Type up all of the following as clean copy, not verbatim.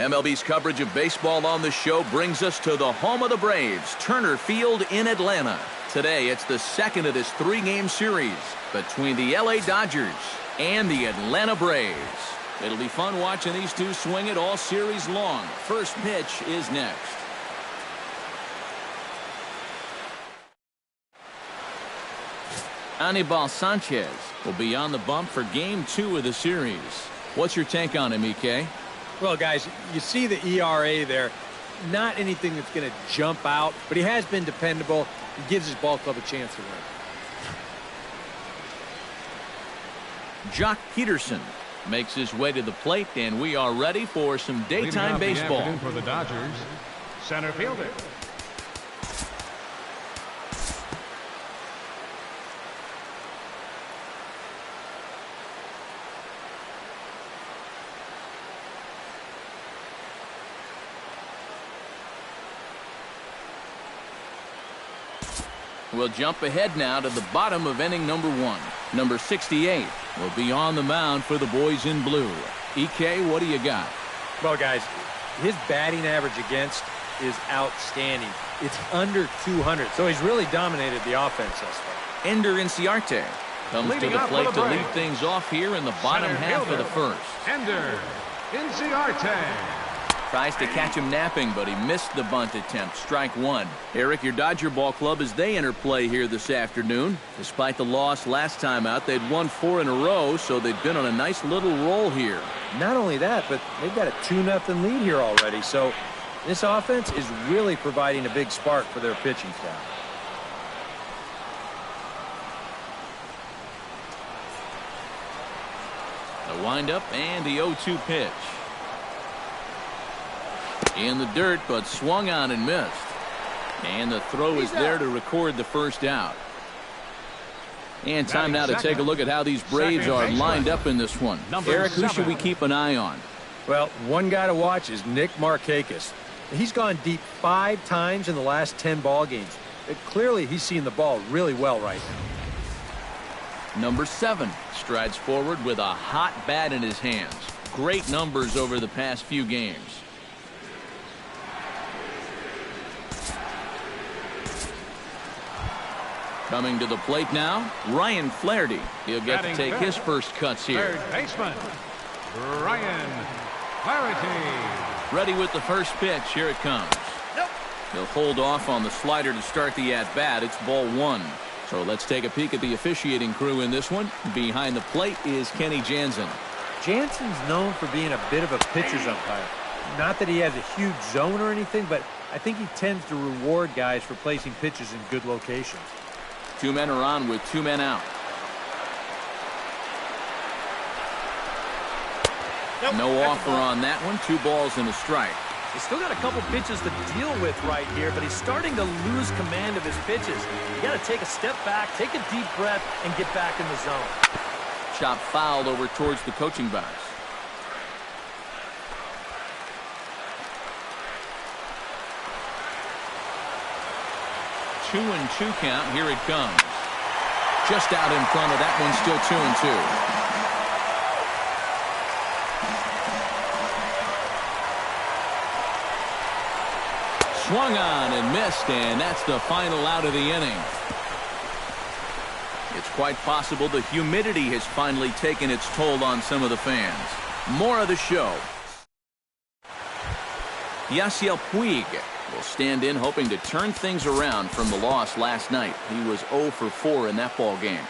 MLB's coverage of baseball on the show brings us to the home of the Braves, Turner Field in Atlanta. Today, it's the second of this three-game series between the LA Dodgers and the Atlanta Braves. It'll be fun watching these two swing it all series long. First pitch is next. Anibal Sanchez will be on the bump for game 2 of the series. What's your take on him, EK? Well, guys, you see the ERA there. Not anything that's going to jump out, but he has been dependable. He gives his ball club a chance to win. Jock Peterson makes his way to the plate, and we are ready for some daytime baseball. For the Dodgers, center fielder. We'll jump ahead now to the bottom of inning number 1. Number 68 will be on the mound for the boys in blue. EK, what do you got? Well, guys, his batting average against is outstanding. It's under 200, so he's really dominated the offense thus far. Ender Inciarte comes to the plate to lead things off here in the bottom half of the first. Ender Inciarte. Tries to catch him napping, but he missed the bunt attempt. Strike one. Eric, your Dodger ball club as they enter play here this afternoon. Despite the loss last time out, they'd won 4 in a row, so they've been on a nice little roll here. Not only that, but they've got a 2-0 lead here already, so this offense is really providing a big spark for their pitching staff. The windup and the 0-2 pitch. In the dirt, but swung on and missed. And the throw is there to record the first out. And time now to take a look at how these Braves are lined up in this one. Eric, who should we keep an eye on? Well, one guy to watch is Nick Markakis. He's gone deep 5 times in the last 10 ball games. Clearly, he's seeing the ball really well right now. Number 7 strides forward with a hot bat in his hands. Great numbers over the past few games. Coming to the plate now, Ryan Flaherty. He'll get to take his first cuts here. Third baseman, Ryan Flaherty. Ready with the first pitch. Here it comes. He'll hold off on the slider to start the at-bat. It's ball 1. So let's take a peek at the officiating crew in this one. Behind the plate is Kenny Jansen. Jansen's known for being a bit of a pitcher's umpire. Not that he has a huge zone or anything, but I think he tends to reward guys for placing pitches in good locations. 2 men are on with 2 men out. No offer on that one. 2 balls and a strike. He's still got a couple pitches to deal with right here, but he's starting to lose command of his pitches. You got to take a step back, take a deep breath, and get back in the zone. Chop fouled over towards the coaching box. 2-2 count. Here it comes. Just out in front of that one. Still 2-2. Swung on and missed, and that's the final out of the inning. It's quite possible the humidity has finally taken its toll on some of the fans. More of the show. Yasiel Puig will stand in hoping to turn things around from the loss last night. He was 0 for 4 in that ball game.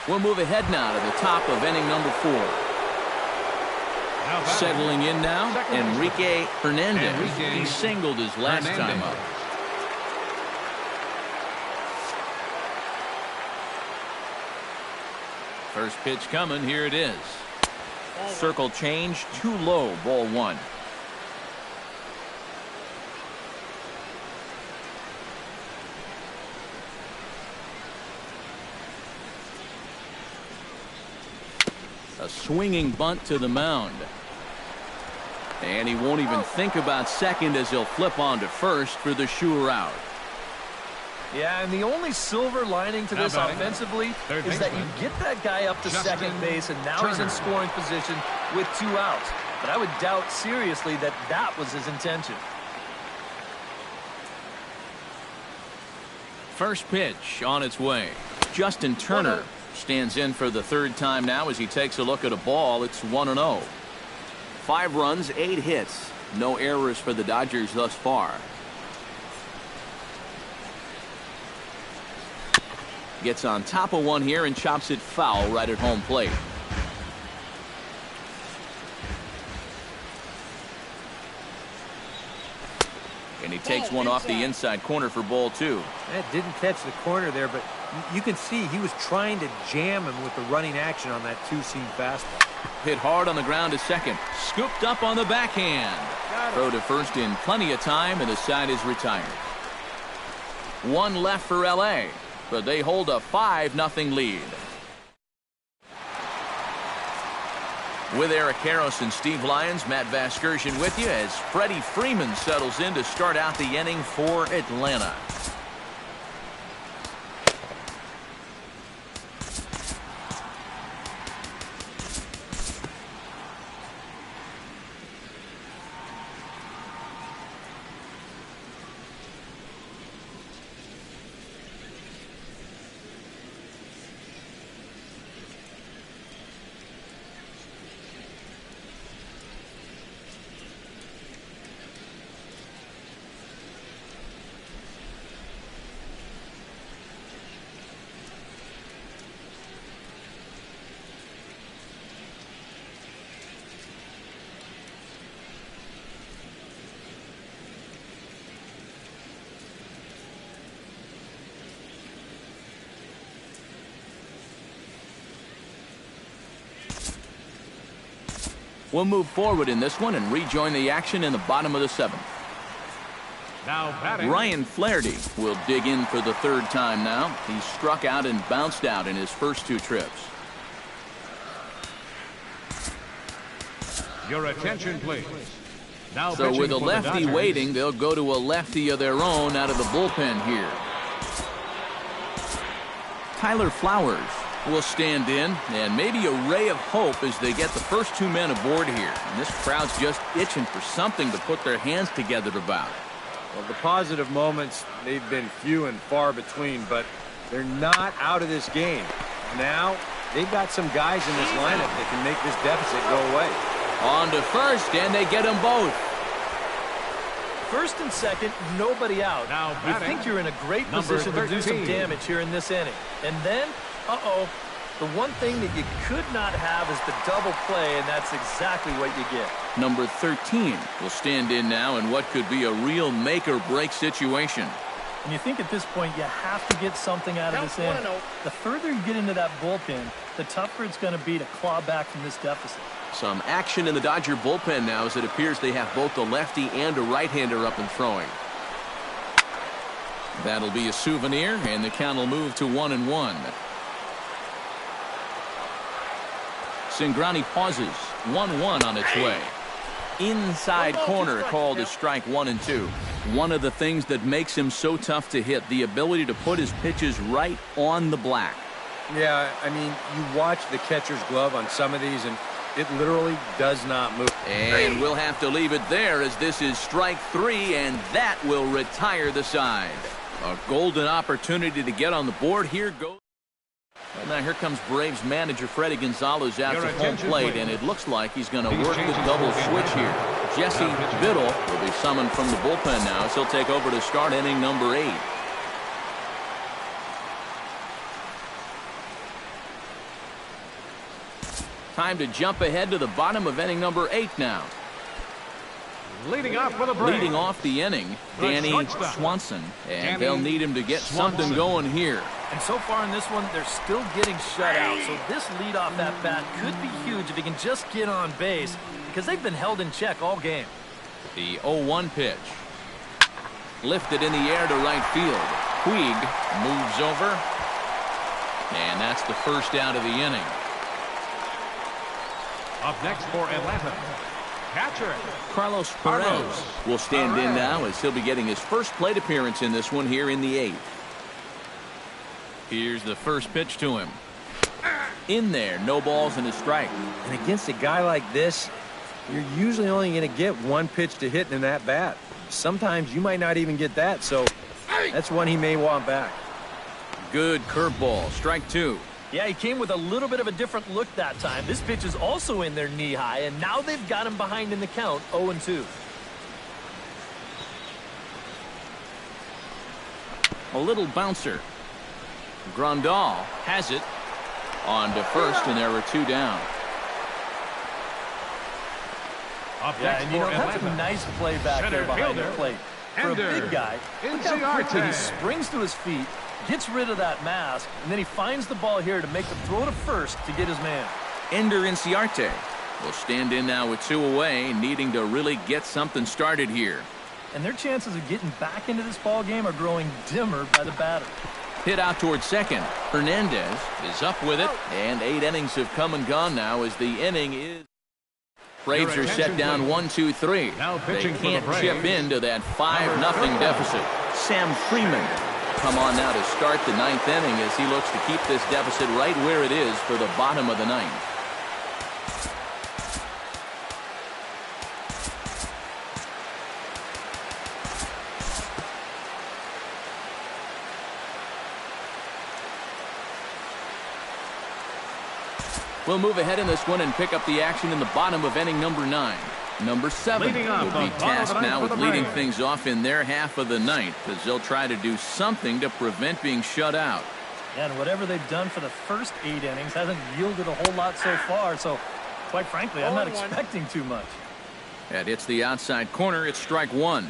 We'll move ahead now to the top of inning number 4. Settling in now, Enrique Hernandez. He singled his last time up. First pitch coming. Here it is. Circle change, too low, ball one. A swinging bunt to the mound. And he won't even think about second as he'll flip on to first for the sure out. Yeah, and the only silver lining to this offensively is that you get that guy up to second base, and now he's in scoring position with 2 outs. But I would doubt seriously that that was his intention. First pitch on its way. Justin Turner stands in for the 3rd time now as he takes a look at a ball. It's 1-0. 5 runs, 8 hits. No errors for the Dodgers thus far. Gets on top of one here and chops it foul right at home plate. And he takes one off the inside corner for ball 2. That didn't catch the corner there, but you can see he was trying to jam him with the running action on that 2-seam fastball. Hit hard on the ground to second. Scooped up on the backhand. Throw to first in plenty of time, and the side is retired. 1 left for L.A., but they hold a 5-0 lead. With Eric Karros and Steve Lyons, Matt Vasgersian with you as Freddie Freeman settles in to start out the inning for Atlanta. We'll move forward in this one and rejoin the action in the bottom of the 7th. Now batting. Ryan Flaherty will dig in for the 3rd time now. He struck out and bounced out in his first 2 trips. Your attention, please. Now so with a lefty waiting, they'll go to a lefty of their own out of the bullpen here. Tyler Flowers will stand in, and maybe a ray of hope as they get the first 2 men aboard here. And this crowd's just itching for something to put their hands together about. Well, the positive moments, they've been few and far between, but they're not out of this game. Now, they've got some guys in this lineup that can make this deficit go away. On to first, and they get them both. First and second, nobody out. Now you think you're in a great position to do some damage here in this inning. And then, the one thing that you could not have is the double play, and that's exactly what you get. Number 13 will stand in now in what could be a real make-or-break situation. And you think at this point you have to get something out of this inning. The further you get into that bullpen, the tougher it's going to be to claw back from this deficit. Some action in the Dodger bullpen now as it appears they have both a lefty and a right-hander up and throwing. That'll be a souvenir, and the count will move to 1-1. Cingrani pauses. 1-1 on its way. Inside corner called as strike 1 and 2. One of the things that makes him so tough to hit, the ability to put his pitches right on the black. Yeah, I mean, you watch the catcher's glove on some of these, and it literally does not move. And we'll have to leave it there as this is strike 3, and that will retire the side. A golden opportunity to get on the board. Here goes. Well, now here comes Braves manager Freddie Gonzalez out to home plate, and it looks like he's going to work the double switch here. Jesse Biddle will be summoned from the bullpen now as he'll take over to start inning number 8. Time to jump ahead to the bottom of inning number 8 now. Leading off for the Braves. Leading off the inning, Danny Swanson. And they'll need him to get something going here. And so far in this one, they're still getting shut out. So this leadoff at bat could be huge if he can just get on base, because they've been held in check all game. The 0-1 pitch. Lifted in the air to right field. Puig moves over. And that's the first out of the inning. Up next for Atlanta, catcher Carlos Perez will stand in now as he'll be getting his first plate appearance in this one here in the 8th. Here's the first pitch to him. In there, no balls and a strike. And against a guy like this, you're usually only going to get one pitch to hit in that bat. Sometimes you might not even get that, so that's one he may want back. Good curveball, strike 2. Yeah, he came with a little bit of a different look that time. This pitch is also in there knee-high, and now they've got him behind in the count, 0-2. A little bouncer. Grandal has it on to first, and there were 2 down. Up Yeah, next and you know, for that's Atlanta, a nice play back center there behind the fielder, plate. For a big guy, look how quickly he springs to his feet, gets rid of that mask, and then he finds the ball here to make the throw to first to get his man. Ender Inciarte will stand in now with 2 away, needing to really get something started here. And their chances of getting back into this ball game are growing dimmer by the batter. Hit out towards second. Hernandez is up with it, and 8 innings have come and gone now as the inning is. Braves are set down 1-2-3. They can't chip into that 5-0 deficit. Sam Freeman come on now to start the 9th inning as he looks to keep this deficit right where it is for the bottom of the 9th. We'll move ahead in this one and pick up the action in the bottom of inning number 9. Number 7 will be tasked now with leading things off in their half of the 9th as they'll try to do something to prevent being shut out. And whatever they've done for the first 8 innings hasn't yielded a whole lot so far, so quite frankly, I'm not expecting too much. That hits the outside corner. It's strike 1.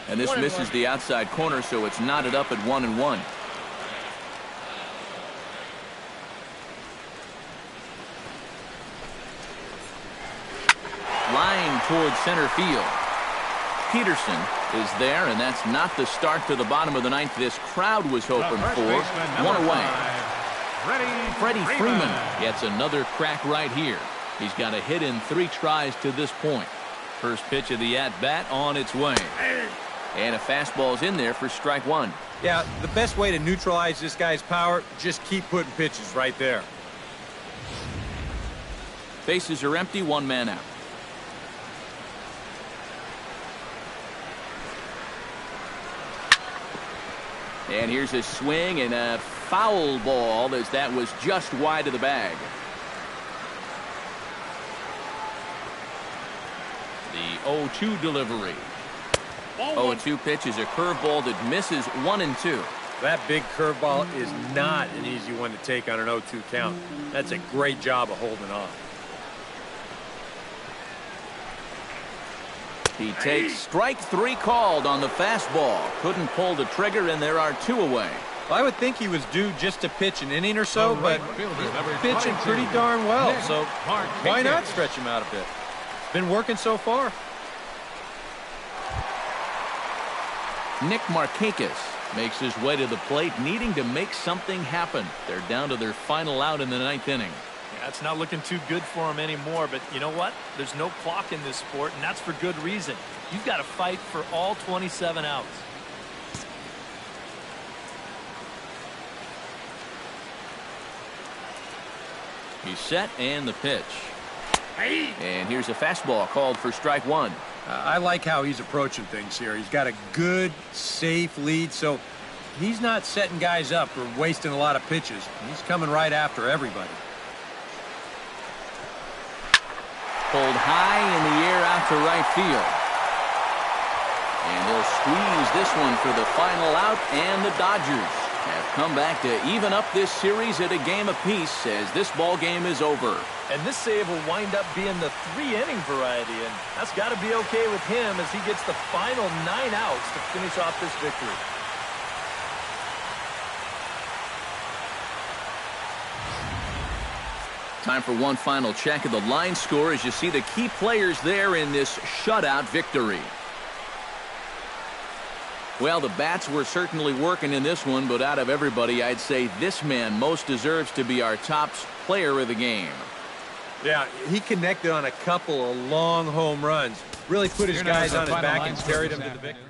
And this misses the outside corner, so it's knotted up at 1-1. Line towards center field. Peterson is there, and that's not the start to the bottom of the 9th this crowd was hoping for. 1 away. Freddie Freeman gets another crack right here. He's got a hit in 3 tries to this point. First pitch of the at-bat on its way. And a fastball's in there for strike 1. Yeah, the best way to neutralize this guy's power, just keep putting pitches right there. Bases are empty, 1 man out. And here's a swing and a foul ball as that was just wide of the bag. The 0-2 delivery. 0-2 pitch is a curveball that misses 1-2. That big curveball is not an easy one to take on an 0-2 count. That's a great job of holding off. He takes strike 3 called on the fastball. Couldn't pull the trigger, and there are 2 away. Well, I would think he was due just to pitch an inning or so, but he's pitching pretty darn well, so why not stretch him out a bit? It's been working so far. Nick Markakis makes his way to the plate, needing to make something happen. They're down to their final out in the 9th inning. Yeah, it's not looking too good for him anymore, but you know what? There's no clock in this sport, and that's for good reason. You've got to fight for all 27 outs. He's set, and the pitch. And here's a fastball called for strike 1. I like how he's approaching things here. He's got a good, safe lead, so he's not setting guys up or wasting a lot of pitches. He's coming right after everybody. Pulled high in the air out to right field. And they'll squeeze this one for the final out, and the Dodgers have come back to even up this series at a game apiece as this ball game is over. And this save will wind up being the 3-inning variety, and that's got to be okay with him as he gets the final 9 outs to finish off this victory. Time for one final check of the line score as you see the key players there in this shutout victory. Well, the bats were certainly working in this one, but out of everybody, I'd say this man most deserves to be our top player of the game. Yeah, he connected on a couple of long home runs. Really put his guys on his back and carried them to the victory.